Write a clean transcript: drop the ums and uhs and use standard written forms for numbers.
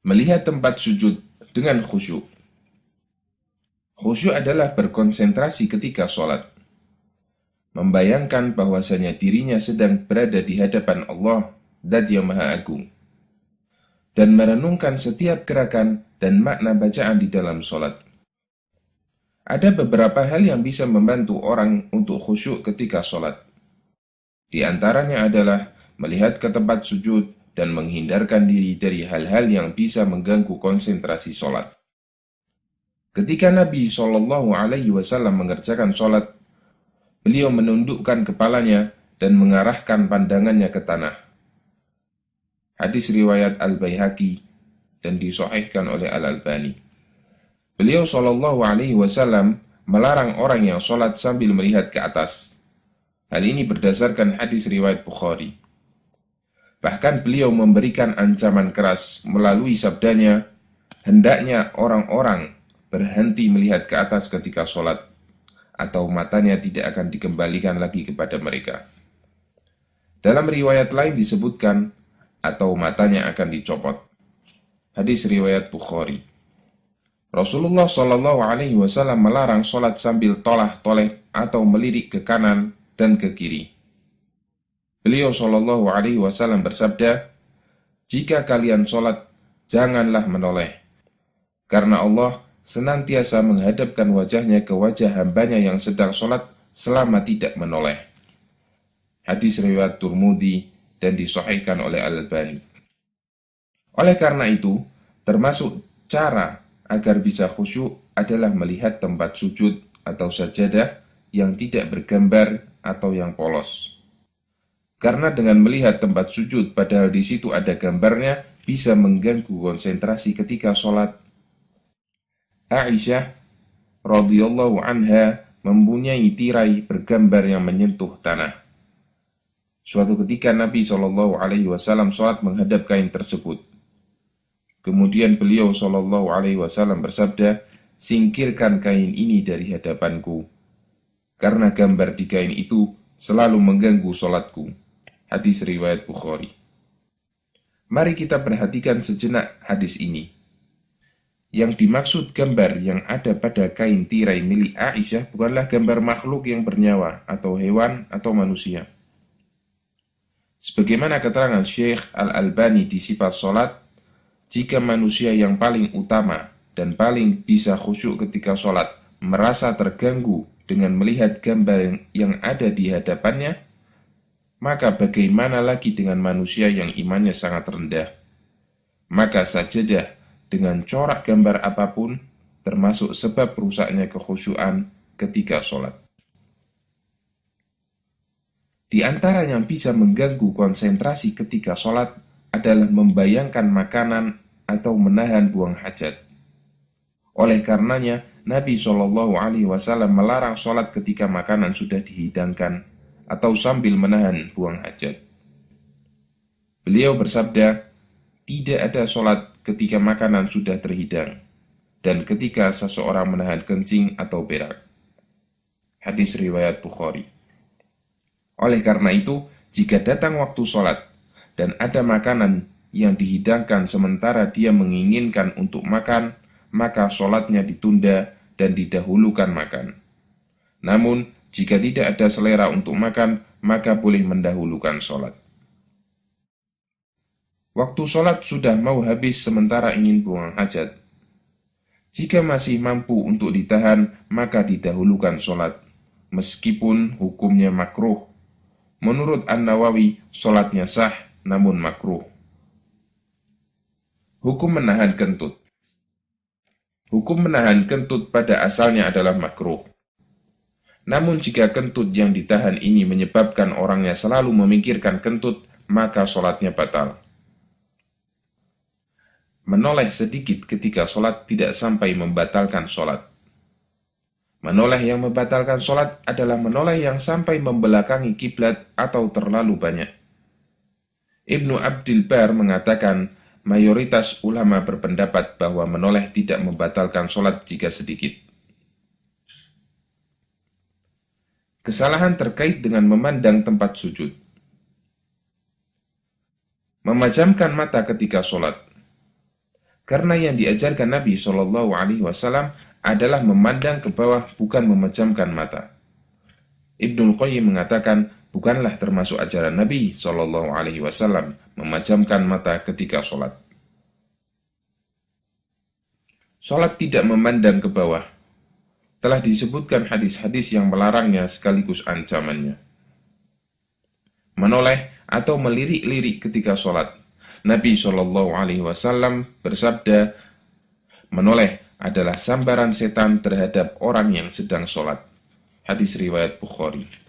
Melihat tempat sujud dengan khusyuk. Khusyuk adalah berkonsentrasi ketika sholat, membayangkan bahwasanya dirinya sedang berada di hadapan Allah, Zat yang Maha Agung, dan merenungkan setiap gerakan dan makna bacaan di dalam sholat. Ada beberapa hal yang bisa membantu orang untuk khusyuk ketika sholat. Di antaranya adalah melihat ke tempat sujud dan menghindarkan diri dari hal-hal yang bisa mengganggu konsentrasi sholat. Ketika Nabi Shallallahu Alaihi Wasallam mengerjakan sholat, beliau menundukkan kepalanya dan mengarahkan pandangannya ke tanah. Hadis riwayat Al-Baihaqi dan disahihkan oleh Al-Albani. Beliau Shallallahu Alaihi Wasallam melarang orang yang sholat sambil melihat ke atas. Hal ini berdasarkan hadis riwayat Bukhari. Bahkan beliau memberikan ancaman keras melalui sabdanya, hendaknya orang-orang berhenti melihat ke atas ketika sholat, atau matanya tidak akan dikembalikan lagi kepada mereka. Dalam riwayat lain disebutkan, atau matanya akan dicopot. Hadis riwayat Bukhari. Rasulullah Shallallahu Alaihi Wasallam melarang sholat sambil tolah-toleh atau melirik ke kanan dan ke kiri. Beliau Shallallahu Alaihi Wasallam bersabda, jika kalian sholat, janganlah menoleh, karena Allah senantiasa menghadapkan wajahnya ke wajah hambanya yang sedang sholat selama tidak menoleh. Hadis riwayat Tirmidzi dan disahihkan oleh Al-Albani. Oleh karena itu, termasuk cara agar bisa khusyuk adalah melihat tempat sujud atau sajadah yang tidak bergambar atau yang polos. Karena dengan melihat tempat sujud padahal di situ ada gambarnya bisa mengganggu konsentrasi ketika sholat. Aisyah radhiyallahu anha mempunyai tirai bergambar yang menyentuh tanah. Suatu ketika Nabi Shallallahu Alaihi Wasallam sholat menghadap kain tersebut. Kemudian beliau Shallallahu Alaihi Wasallam bersabda, singkirkan kain ini dari hadapanku, karena gambar di kain itu selalu mengganggu sholatku. Hadis riwayat Bukhari. Mari kita perhatikan sejenak hadis ini. Yang dimaksud gambar yang ada pada kain tirai milik Aisyah bukanlah gambar makhluk yang bernyawa atau hewan atau manusia. Sebagaimana keterangan Syekh Al-Albani di sifat sholat, jika manusia yang paling utama dan paling bisa khusyuk ketika sholat merasa terganggu dengan melihat gambar yang ada di hadapannya, maka bagaimana lagi dengan manusia yang imannya sangat rendah? Maka sajadah dengan corak gambar apapun termasuk sebab rusaknya kekhusyuan ketika sholat. Di antara yang bisa mengganggu konsentrasi ketika sholat adalah membayangkan makanan atau menahan buang hajat. Oleh karenanya, Nabi Shallallahu Alaihi Wasallam melarang sholat ketika makanan sudah dihidangkan atau sambil menahan buang hajat. Beliau bersabda, tidak ada sholat ketika makanan sudah terhidang dan ketika seseorang menahan kencing atau berak. Hadis riwayat Bukhari. Oleh karena itu, jika datang waktu sholat dan ada makanan yang dihidangkan sementara dia menginginkan untuk makan, maka sholatnya ditunda dan didahulukan makan. Namun, jika tidak ada selera untuk makan, maka boleh mendahulukan sholat. Waktu sholat sudah mau habis sementara ingin buang hajat. Jika masih mampu untuk ditahan, maka didahulukan sholat, meskipun hukumnya makruh. Menurut An-Nawawi, sholatnya sah, namun makruh. Hukum menahan kentut. Hukum menahan kentut pada asalnya adalah makruh. Namun jika kentut yang ditahan ini menyebabkan orangnya selalu memikirkan kentut, maka sholatnya batal. Menoleh sedikit ketika sholat tidak sampai membatalkan sholat. Menoleh yang membatalkan sholat adalah menoleh yang sampai membelakangi kiblat atau terlalu banyak. Ibnu Abdil Bar mengatakan, mayoritas ulama berpendapat bahwa menoleh tidak membatalkan sholat jika sedikit. Kesalahan terkait dengan memandang tempat sujud. Memejamkan mata ketika sholat. Karena yang diajarkan Nabi Shallallahu Alaihi Wasallam adalah memandang ke bawah, bukan memejamkan mata. Ibnul Qayyim mengatakan, bukanlah termasuk ajaran Nabi Shallallahu Alaihi Wasallam memejamkan mata ketika sholat. Sholat tidak memandang ke bawah. Telah disebutkan hadis-hadis yang melarangnya sekaligus ancamannya. Menoleh atau melirik-lirik ketika sholat. Nabi Shallallahu Alaihi Wasallam bersabda, menoleh adalah sambaran setan terhadap orang yang sedang sholat. Hadis riwayat Bukhari.